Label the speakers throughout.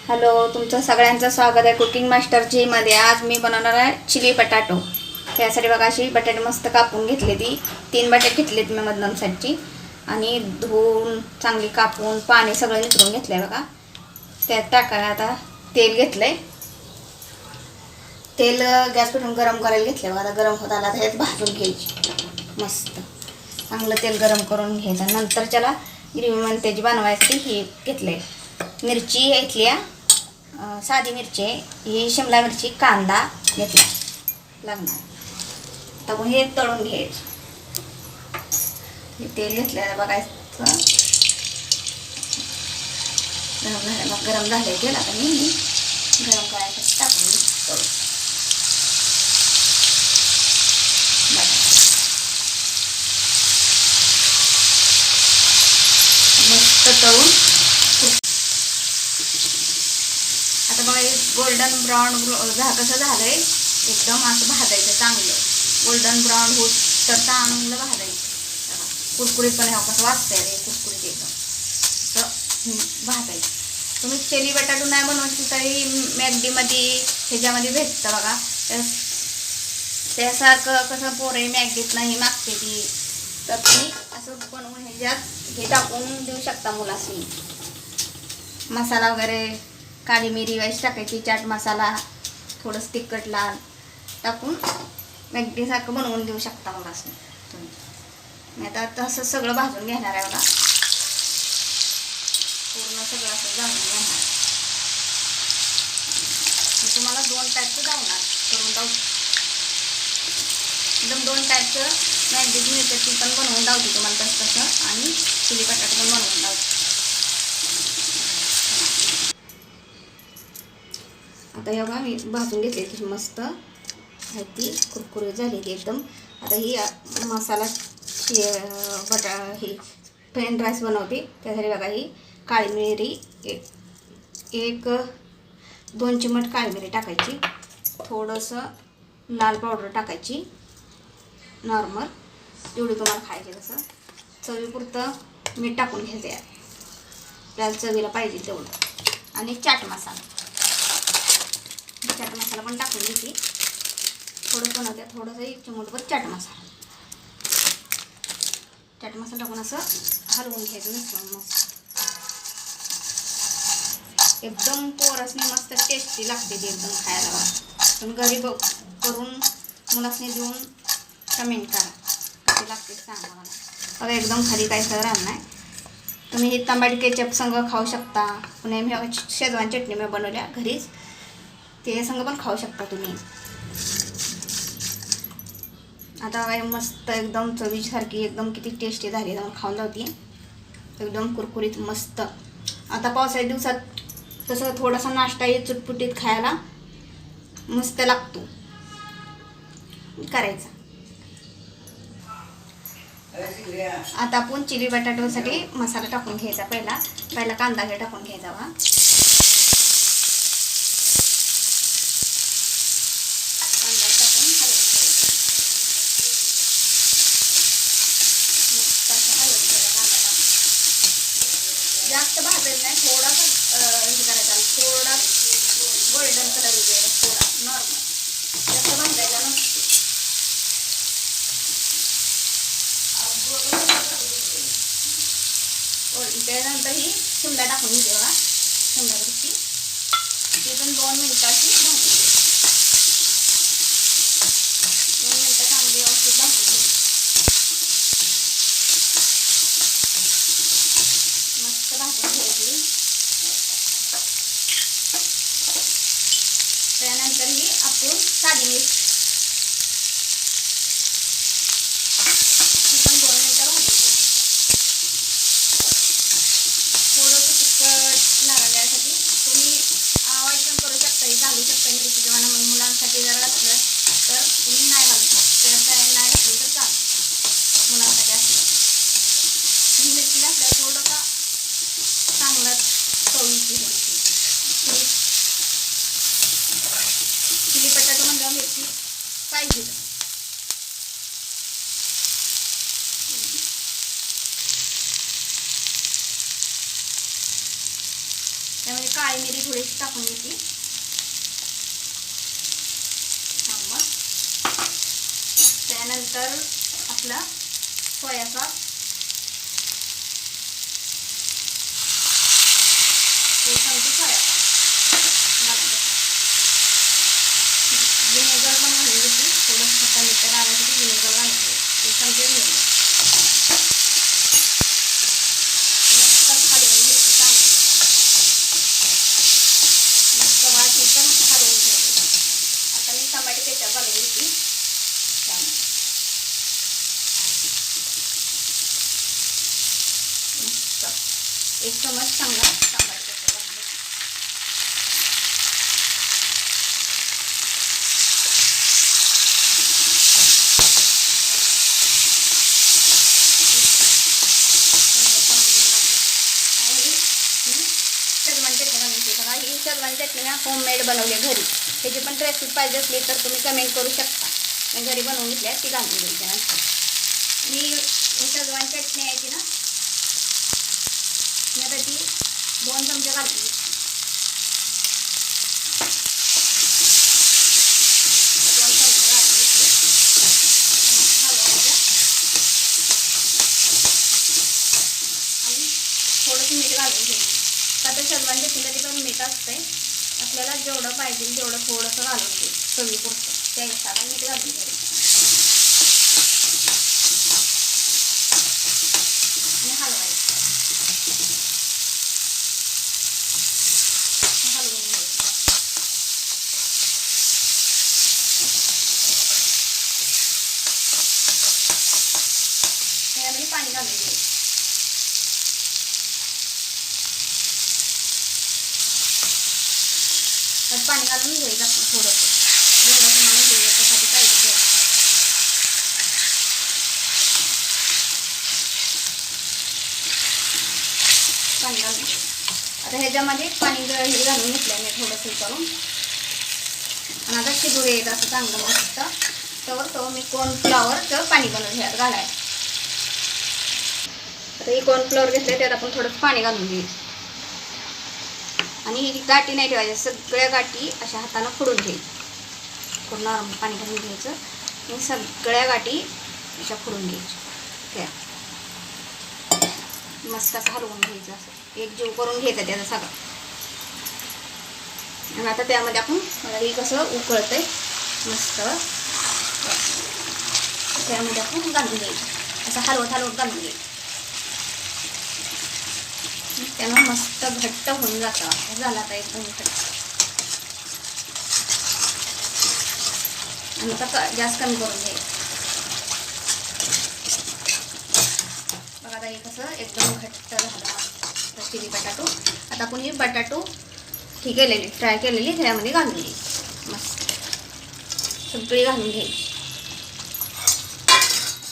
Speaker 1: Hello, तुमचं सगळ्यांचं स्वागत आहे कुकिंग मास्टर जी मध्ये. आज मी बनवणार आहे चिली बटाटो. त्यासाठी बघा अशी बटाटे मस्त कापून घेतली. ती 3 बटाटे घेतलेत मी मध्यम साईजची आणि धुवून चांगली कापून पाणी सगळं निथळून घेतलंय बघा. त्यात टाकायला आता तेल घेतलंय. तेल गॅस पेटवून गरम करायला घेतलंय बघा. आता गरम होत आला तर भाजून घ्यायची. मस्त चांगलं तेल गरम करून घ्यायचं. नंतर त्याला ग्रेव्ही मध्ये त्याची बनवायसाठी ही घेतलंय. मिरची घेतली, साधी मिरची, ही शिमला मिरची, कांदा घेतला लागणार. तर हे तळून घ्यायचं. हे तेल घेतलेलं बघायचं गरम झाले तेल. आता मी गरम करायचं टाकून तळून मस्त तळून. आता बघा गोल्डन ब्राऊन कसं झालंय, एकदम असं भाजायचं चांगलं. गोल्डन ब्राऊन होत तर चांगलं भाजायचं. कुरकुरीत पण कसं वाजतंय रे, कुरकुरीत एकदम तर भाजायचं. तुम्ही चिली बटाटो नाही बनवायचं तरी मॅगडीमध्ये ह्याच्यामध्ये भेटतं बघा. त्यासारखं कसं पोरे मॅगडीत नाही मागते ती, तर तुम्ही असं बनवून ह्याच्यात हे टाकून देऊ शकता मुलाशी. मसाला वगैरे काळी मिरी वाईस टाकायची, चाट मसाला, थोडंसं तिखट लाल टाकून मॅगडीसारखं बनवून देऊ शकता मुलाशी तुम्ही. मी आता तसं सगळं भाजून घेणार आहे बघा. पूर्ण सगळं असं भाजून घेणार. मी तुम्हाला 2 टाईपचं दावणार करून दाव. एकदम 2 टाईपचं मॅगडीची मिळते ती पण बनवून दावते तुम्हाला तसं, आणि चिली बटाटा पण बनवून दावते. आता हे बघा मी भाजून घेतली मस्त आहे ती, कुरकुरीत झाली ती एकदम. आता ही मसाला ही फ्राईड राईस बनवते. त्यासाठी बघा ही काळी मिरी एक 2 चिमट काळी मिरी टाकायची, थोडंसं लाल पावडर टाकायची नॉर्मल, जेवढी तुम्हाला खायची तसं. चवीपुरतं मीठ टाकून घ्यायचं आहे आपल्याला चवीला पाहिजे तेवढं. आणि चाट मसाला पण टाकून घ्यायची. थोडं बनवते थोडंसं 1 चिमूटभर चाट मसाला टाकून असं हलवून घ्यायचं मिसळून मस्त. एकदम पोरसनी मस्त टेस्टी लागते ती एकदम खायला बघा. तुम्ही घरी करून मुलासनी देऊन कमेंट करा कशी लागते सांगा मला. बघा एकदम खाली काही सर राहणार नाही. तुम्ही ही टमाटे केचप संग खाऊ शकता. पुन्हा मी शेजवान चटणी मी बनवल्या घरीच, ते संग पण खाऊ शकता तुम्ही. आता काय मस्त एकदम चवीची सारखी एकदम किती टेस्टी झाली. एकदम खाऊन जाते एकदम कुरकुरीत मस्त. आता पावसाळ्या दिवसात तसं थोडासा नाश्ता हे चुटपुटीत खायला मस्त लागतो करायचा. आता आपण चिली बटाटोसाठी मसाला टाकून घ्यायचा. पहिला कांदा हे टाकून घ्यायचा बघा. कांदा टाकून हलवून घ्यायचा. मस्त असं हलवून घ्यायचा कांदा टाकून. जास्त भाजायचं नाही, थोडासा हे करायचा, थोडा गोल्डन कलर येईल, थोडा नॉर्मल, जास्त भाजायचा नसतो. त्यानंतर ही शिमला टाकून घेते बघा. शिमला मिरची ती पण 2 मिनिटाची भाजून घ्यायची. 2 मिनिटं चांगली व्यवस्थित भाजून घ्यायची. मस्त भाजून घ्यायची. त्यानंतर ही आपण साधी मिरची ती पण 2 मिनिटं भाजून घ्यायची. थोडंसं तिखट लागण्यासाठी तुम्ही अवॉइड पण करू शकता, घालू शकता मिरची. जेव्हा मुलांसाठी जर असलं तर तुम्ही नाही घालू शकता, नाही घातली तर चालेल. मुलांसाठी असलं ही मिरची घातल्यावर थोडंसं चांगलं चवीची होईल. चिली बटाटो म्हणल्यावर मिरची पाहिजे. त्यामध्ये काळी मिरी थोडीशी टाकून घेते. मग त्यानंतर आपला सोया सॉस, सोया विनेगर पण घालून घेतली. थोडंसं खट्टा मिठ्ठा राहण्यासाठी विनेगर घालून घ्यायचं. एक चमचे विनेगर मस्त हलवून घ्यायचं. चांगलं मस्त वाटीचं हलवून घ्यायचं. आता मी टमाटे केचप घालून घेतली. मस्त एक चमच चांगला टमाटे केचप घालून शेजवान चटणी ना होममेड बनवली घरी. त्याची पण रेसिपी पाहिजे असली तर तुम्ही कमेंट करू शकता. मी घरी बनवून घेतली ती घालून द्यायची. नंतर मी शेजवान चटणी यायची ना, मी आता ती 2 चमचे घालून घेतली. 2 चमचे घालून घेतली. हलवायचं आणि थोडंसं मीठ घालून घ्यायचं. आता शेजवान चटणीला पण मीठ असते. आपल्याला जेवढं पाहिजे तेवढं थोडंसं घालून घ्यायचं. चवीपुरतं त्या हिशोबाने मीठ घालून घ्यायचं आणि हलवायचं. हलवून घ्यायचं. त्यामध्ये पाणी घालून घ्यायचं. त्यात पाणी घालून घ्यायचं आपण थोडंसं. जेवढं तुम्हाला त्यासाठी पाहिजे तेवढं पाणी घालून घ्यायचं. आता ह्याच्यामध्ये पाणी हे घालून घेतलं मी थोडंसं करून. आणि आता शिजू द्यायचं असं चांगलं मस्त. तर मी कॉर्नफ्लॉवरचं पाणी बनवून ह्यात घालायचं. आता ही कॉर्नफ्लॉवर घेतलं त्यात आपण थोडंसं पाणी घालून घ्यायचं. आणि ही गाठी नाही ठेवायच्या. सगळ्या गाठी अशा हाताने फोडून घ्यायच्या. पूर्ण नॉर्मल पाणी घालून घ्यायचं आणि सगळ्या गाठी अशा फोडून घ्यायच्या. त्या मस्त असं हलवून घ्यायचं. असं एक जीव करून घ्यायचं त्याचं सगळं. आणि आता त्यामध्ये आपण हे कसं उकळतंय मस्त त्यामध्ये आपण घालून घ्यायचं. असं हलवत घालून घ्यायचं. त्यानं मस्त घट्ट होऊन जातं. झाला आता एकदम घट्ट. आणि आता गॅस कमी करून घ्यायचं. बघा आता हे कसं एकदम घट्ट झालं चिली बटाटो. आता आपण ही बटाटो ही केलेली फ्राय केलेली त्यामध्ये घालून घ्यायची. मस्त सगळी घालून घ्यायची.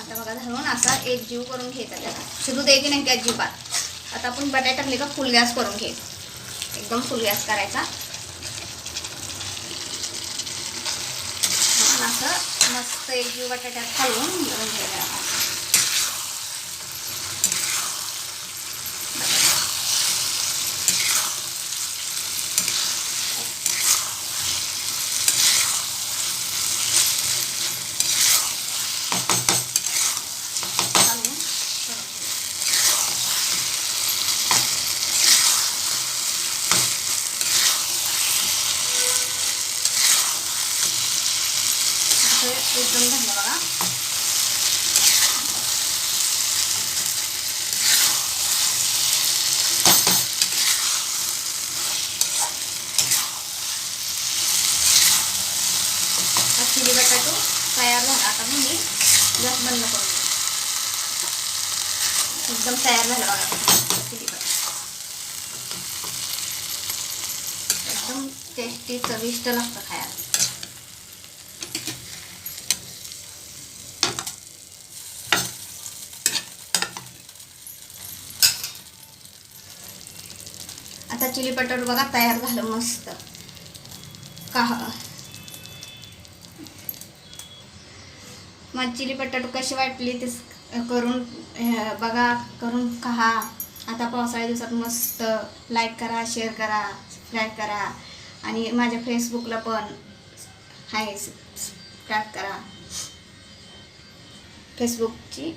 Speaker 1: आता बघा घालून असा एक जीव करून घ्यायचा. त्याला शिजू द्यायची नाही त्या अजिबात. आता आपण बटाटे टाकले का फुल गॅस करून घ्यायचं. एकदम फुल गॅस करायचा. असं मस्त एक जीव बटाट्यात घालून घेऊन घ्यायला. एकदम झालं बघा. चिली बटाटो तयार झाला. आता मी गॅस बंद करून एकदम तयार झालं बघा. चिली बटाटो एकदम टेस्टी चविष्ट लागतं खायला. आता चिली बटाटो बघा तयार झालं मस्त. मग चिली बटाटो कशी वाटली ते करून बघा, करून खा. आता पावसाळ्या दिवसात मस्त. लाईक करा, शेअर करा. सबस्क्राईब करा आणि माझ्या फेसबुकला पण हाय सबस्क्राईब करा. फेसबुकची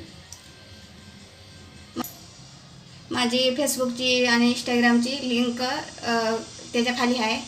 Speaker 1: माझी फेसबुकची आणि इंस्टाग्रामची लिंक त्याच्या खाली आहे.